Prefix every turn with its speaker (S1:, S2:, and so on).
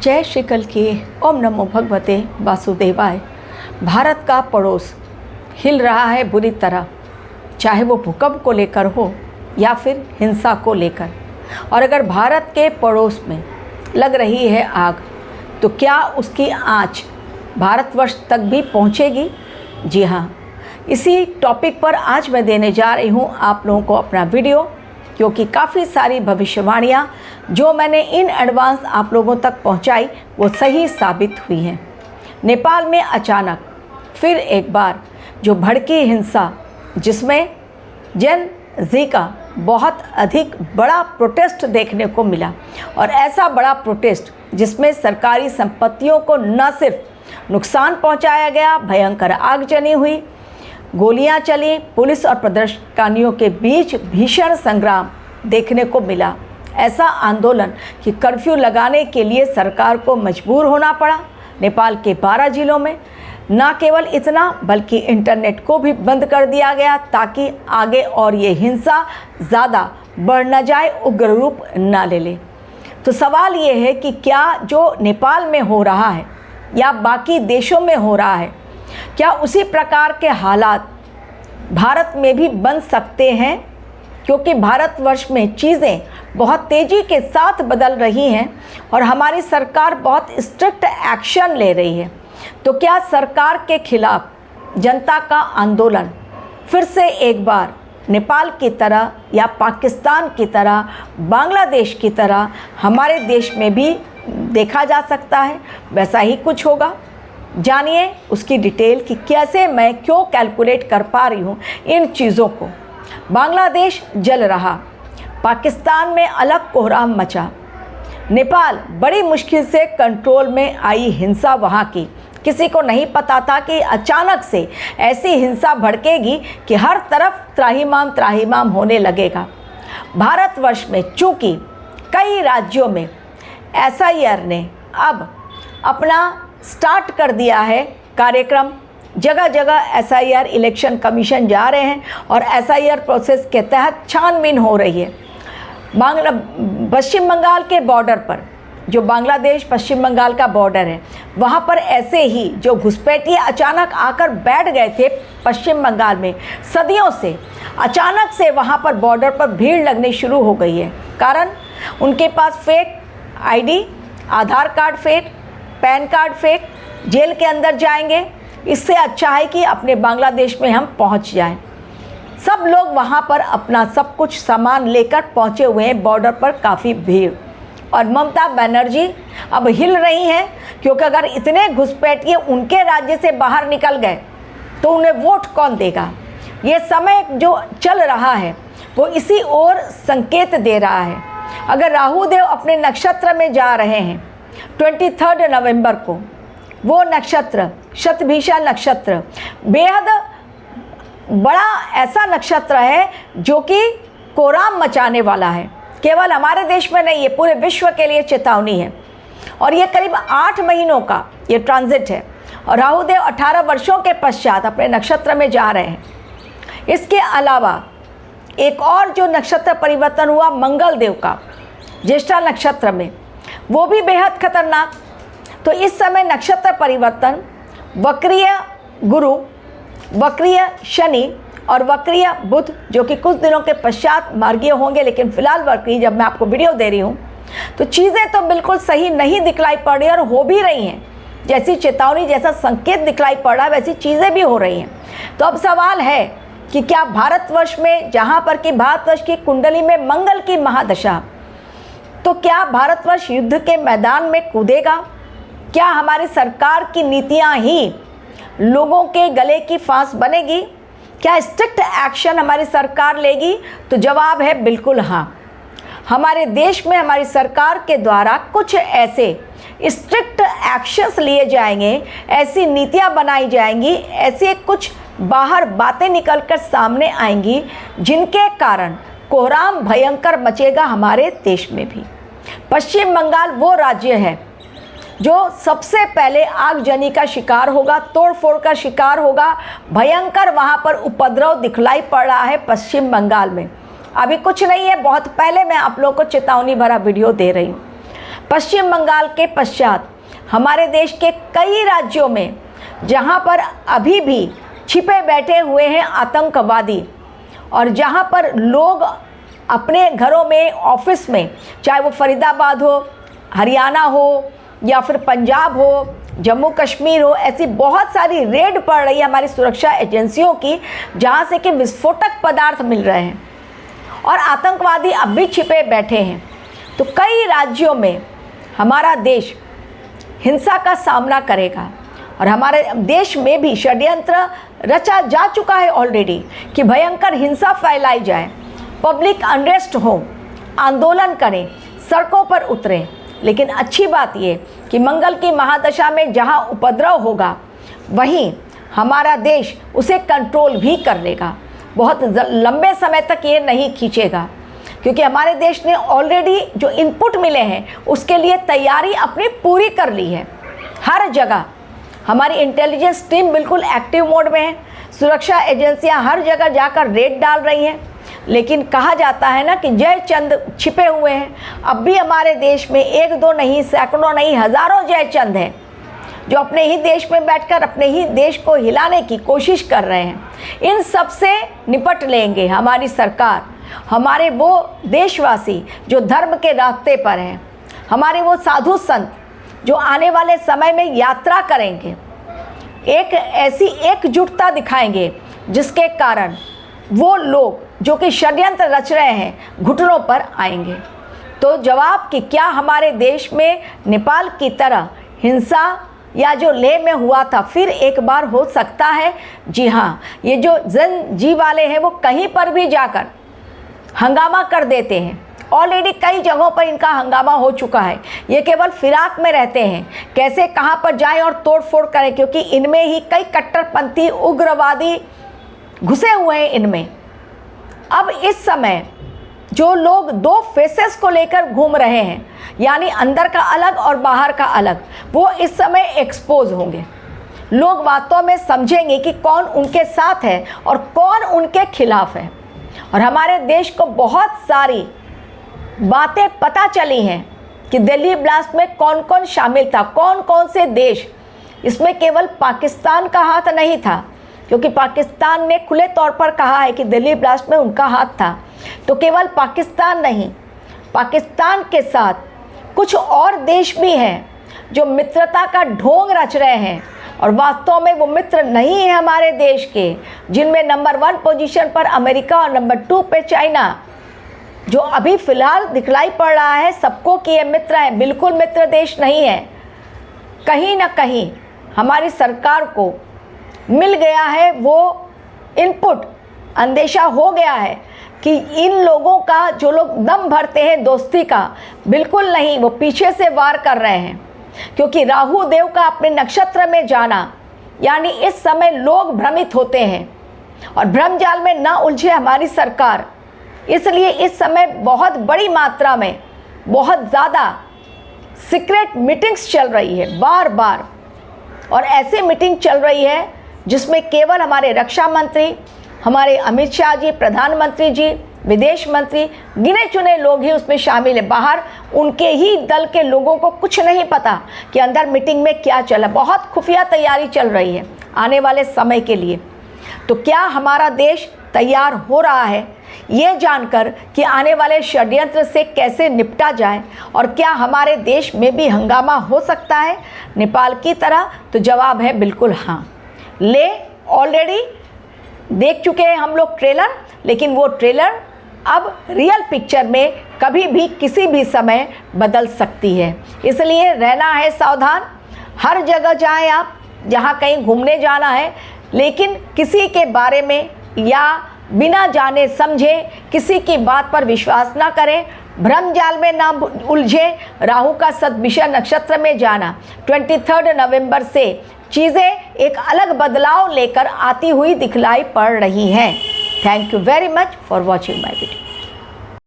S1: जय श्री कल की ओम नमो भगवते वासुदेवाय। भारत का पड़ोस हिल रहा है बुरी तरह, चाहे वो भूकंप को लेकर हो या फिर हिंसा को लेकर। और अगर भारत के पड़ोस में लग रही है आग, तो क्या उसकी आँच भारतवर्ष तक भी पहुँचेगी? जी हाँ, इसी टॉपिक पर आज मैं देने जा रही हूँ आप लोगों को अपना वीडियो, क्योंकि काफ़ी सारी भविष्यवाणियाँ जो मैंने इन एडवांस आप लोगों तक पहुँचाई वो सही साबित हुई हैं। नेपाल में अचानक फिर एक बार जो भड़की हिंसा, जिसमें जेन जी का बहुत अधिक बड़ा प्रोटेस्ट देखने को मिला, और ऐसा बड़ा प्रोटेस्ट जिसमें सरकारी संपत्तियों को न सिर्फ नुकसान पहुंचाया गया, भयंकर आगजनी हुई, गोलियां चली, पुलिस और प्रदर्शनकारियों के बीच भीषण संग्राम देखने को मिला। ऐसा आंदोलन कि कर्फ्यू लगाने के लिए सरकार को मजबूर होना पड़ा नेपाल के 12 जिलों में। न केवल इतना, बल्कि इंटरनेट को भी बंद कर दिया गया ताकि आगे और ये हिंसा ज़्यादा बढ़ न जाए, उग्र रूप न ले ले। तो सवाल ये है कि क्या जो नेपाल में हो रहा है या बाकी देशों में हो रहा है, क्या उसी प्रकार के हालात भारत में भी बन सकते हैं? क्योंकि भारतवर्ष में चीज़ें बहुत तेज़ी के साथ बदल रही हैं और हमारी सरकार बहुत स्ट्रिक्ट एक्शन ले रही है। तो क्या सरकार के खिलाफ जनता का आंदोलन फिर से एक बार नेपाल की तरह या पाकिस्तान की तरह, बांग्लादेश की तरह हमारे देश में भी देखा जा सकता है? वैसा ही कुछ होगा। जानिए उसकी डिटेल कि कैसे मैं क्यों कैलकुलेट कर पा रही हूँ इन चीज़ों को। बांग्लादेश जल रहा, पाकिस्तान में अलग कोहराम मचा, नेपाल बड़ी मुश्किल से कंट्रोल में आई हिंसा वहाँ की। किसी को नहीं पता था कि अचानक से ऐसी हिंसा भड़केगी कि हर तरफ त्राहिमाम होने लगेगा। भारतवर्ष में चूँकि कई राज्यों में SIR ने अब अपना स्टार्ट कर दिया है कार्यक्रम, जगह जगह SIR इलेक्शन कमीशन जा रहे हैं और SIR प्रोसेस के तहत छानबीन हो रही है। पश्चिम बंगाल के बॉर्डर पर, जो बांग्लादेश पश्चिम बंगाल का बॉर्डर है, वहाँ पर ऐसे ही जो घुसपैठिए अचानक आकर बैठ गए थे पश्चिम बंगाल में सदियों से, अचानक से वहाँ पर बॉर्डर पर भीड़ लगनी शुरू हो गई है। कारण उनके पास fake ID, Aadhaar card fake, PAN card fake, jail के अंदर जाएंगे। इससे अच्छा है कि अपने बांग्लादेश में हम पहुंच जाएं। सब लोग वहां पर अपना सब कुछ सामान लेकर पहुंचे हुए हैं, बॉर्डर पर काफ़ी भीड़। और ममता बनर्जी अब हिल रही हैं, क्योंकि अगर इतने घुसपैठिए उनके राज्य से बाहर निकल गए तो उन्हें वोट कौन देगा? ये समय जो चल रहा है वो इसी ओर संकेत दे रहा है। अगर राहु देव अपने नक्षत्र में जा रहे हैं 23 नवंबर को, वो नक्षत्र शतभिषा नक्षत्र बेहद बड़ा ऐसा नक्षत्र है जो कि कोहराम मचाने वाला है। केवल हमारे देश में नहीं, ये पूरे विश्व के लिए चेतावनी है। और ये करीब 8 महीनों का ये ट्रांजिट है और राहुदेव 18 वर्षों के पश्चात अपने नक्षत्र में जा रहे हैं। इसके अलावा एक और जो नक्षत्र परिवर्तन हुआ मंगल देव का ज्येष्ठा नक्षत्र में, वो भी बेहद खतरनाक। तो इस समय नक्षत्र परिवर्तन, वक्रीय गुरु, वक्रीय शनि और वक्रीय बुध, जो कि कुछ दिनों के पश्चात मार्गीय होंगे, लेकिन फिलहाल वक्रीय जब मैं आपको वीडियो दे रही हूँ तो चीज़ें तो बिल्कुल सही नहीं दिखलाई पड़ रही और हो भी रही हैं। जैसी चेतावनी, जैसा संकेत दिखलाई पड़ रहा है, वैसी चीज़ें भी हो रही हैं। तो अब सवाल है कि क्या भारतवर्ष में, जहाँ पर कि भारतवर्ष की कुंडली में मंगल की महादशा, तो क्या भारतवर्ष युद्ध के मैदान में कूदेगा? क्या हमारी सरकार की नीतियाँ ही लोगों के गले की फांस बनेगी? क्या स्ट्रिक्ट एक्शन हमारी सरकार लेगी? तो जवाब है बिल्कुल हाँ। हमारे देश में हमारी सरकार के द्वारा कुछ ऐसे स्ट्रिक्ट एक्शंस लिए जाएंगे, ऐसी नीतियाँ बनाई जाएंगी, ऐसे कुछ बाहर बातें निकलकर सामने आएंगी जिनके कारण कोहराम भयंकर मचेगा हमारे देश में भी। पश्चिम बंगाल वो राज्य है जो सबसे पहले आगजनी का शिकार होगा, तोड़फोड़ का शिकार होगा। भयंकर वहाँ पर उपद्रव दिखलाई पड़ रहा है पश्चिम बंगाल में। अभी कुछ नहीं है, बहुत पहले मैं आप लोगों को चेतावनी भरा वीडियो दे रही हूँ। पश्चिम बंगाल के पश्चात हमारे देश के कई राज्यों में जहां पर अभी भी छिपे बैठे हुए हैं आतंकवादी, और जहां पर लोग अपने घरों में, ऑफिस में, चाहे वो फरीदाबाद हो, हरियाणा हो या फिर पंजाब हो, जम्मू कश्मीर हो, ऐसी बहुत सारी रेड पड़ रही है हमारी सुरक्षा एजेंसियों की, जहां से कि विस्फोटक पदार्थ मिल रहे हैं और आतंकवादी अब भी छिपे बैठे हैं। तो कई राज्यों में हमारा देश हिंसा का सामना करेगा और हमारे देश में भी षड्यंत्र रचा जा चुका है ऑलरेडी कि भयंकर हिंसा फैलाई जाए, पब्लिक अनरेस्ट हो, आंदोलन करें, सड़कों पर उतरें। लेकिन अच्छी बात ये कि मंगल की महादशा में जहां उपद्रव होगा वहीं हमारा देश उसे कंट्रोल भी कर लेगा। बहुत लंबे समय तक ये नहीं खींचेगा, क्योंकि हमारे देश ने ऑलरेडी जो इनपुट मिले हैं उसके लिए तैयारी अपनी पूरी कर ली है। हर जगह हमारी इंटेलिजेंस टीम बिल्कुल एक्टिव मोड में है, सुरक्षा एजेंसियां हर जगह जाकर रेड डाल रही हैं। लेकिन कहा जाता है ना कि जयचंद छिपे हुए हैं। अब भी हमारे देश में एक दो नहीं, सैकड़ों नहीं, हज़ारों जयचंद हैं जो अपने ही देश में बैठकर अपने ही देश को हिलाने की कोशिश कर रहे हैं। इन सब से निपट लेंगे हमारी सरकार, हमारे वो देशवासी जो धर्म के रास्ते पर हैं, हमारे वो साधु संत जो आने वाले समय में यात्रा करेंगे, एक ऐसी एकजुटता दिखाएंगे जिसके कारण वो लोग जो कि षड्यंत्र रच रहे हैं घुटनों पर आएंगे। तो जवाब कि क्या हमारे देश में नेपाल की तरह हिंसा या जो लेह में हुआ था फिर एक बार हो सकता है? जी हाँ, ये जो जन जी वाले हैं वो कहीं पर भी जाकर हंगामा कर देते हैं। ऑलरेडी कई जगहों पर इनका हंगामा हो चुका है। ये केवल फिराक में रहते हैं, कैसे कहाँ पर जाएं और तोड़ फोड़ करें, क्योंकि इनमें ही कई कट्टरपंथी उग्रवादी घुसे हुए हैं इनमें। अब इस समय जो लोग दो फेसेस को लेकर घूम रहे हैं, यानी अंदर का अलग और बाहर का अलग, वो इस समय एक्सपोज होंगे। लोग वास्तव में समझेंगे कि कौन उनके साथ है और कौन उनके खिलाफ है। और हमारे देश को बहुत सारी बातें पता चली हैं कि दिल्ली ब्लास्ट में कौन कौन शामिल था, कौन कौन से देश। इसमें केवल पाकिस्तान का हाथ नहीं था, क्योंकि पाकिस्तान ने खुले तौर पर कहा है कि दिल्ली ब्लास्ट में उनका हाथ था। तो केवल पाकिस्तान नहीं, पाकिस्तान के साथ कुछ और देश भी हैं जो मित्रता का ढोंग रच रहे हैं और वास्तव में वो मित्र नहीं है हमारे देश के, जिनमें नंबर 1 पोजीशन पर अमेरिका और नंबर 2 पे चाइना, जो अभी फ़िलहाल दिखलाई पड़ रहा है सबको कि ये मित्र है, बिल्कुल मित्र देश नहीं है। कहीं ना कहीं हमारी सरकार को मिल गया है वो इनपुट, अंदेशा हो गया है कि इन लोगों का, जो लोग दम भरते हैं दोस्ती का, बिल्कुल नहीं, वो पीछे से वार कर रहे हैं। क्योंकि राहु देव का अपने नक्षत्र में जाना, यानी इस समय लोग भ्रमित होते हैं और भ्रम जाल में ना उलझे हमारी सरकार। इसलिए इस समय बहुत बड़ी मात्रा में, बहुत ज़्यादा सीक्रेट मीटिंग्स चल रही है बार बार, और ऐसी मीटिंग चल रही है जिसमें केवल हमारे रक्षा मंत्री, हमारे अमित शाह जी, प्रधानमंत्री जी, विदेश मंत्री, गिने चुने लोग ही उसमें शामिल है। बाहर उनके ही दल के लोगों को कुछ नहीं पता कि अंदर मीटिंग में क्या चला। बहुत खुफिया तैयारी चल रही है आने वाले समय के लिए। तो क्या हमारा देश तैयार हो रहा है ये जानकर कि आने वाले षड्यंत्र से कैसे निपटा जाए, और क्या हमारे देश में भी हंगामा हो सकता है नेपाल की तरह? तो जवाब है बिल्कुल हाँ। ले ऑलरेडी देख चुके हैं हम लोग ट्रेलर, लेकिन वो ट्रेलर अब रियल पिक्चर में कभी भी किसी भी समय बदल सकती है। इसलिए रहना है सावधान। हर जगह जाएं आप, जहाँ कहीं घूमने जाना है, लेकिन किसी के बारे में या बिना जाने समझे किसी की बात पर विश्वास ना करें, भ्रम जाल में ना उलझे। राहु का सदभिषा नक्षत्र में जाना 23 नवंबर से चीज़ें एक अलग बदलाव लेकर आती हुई दिखलाई पड़ रही हैं। Thank you very much for watching my video.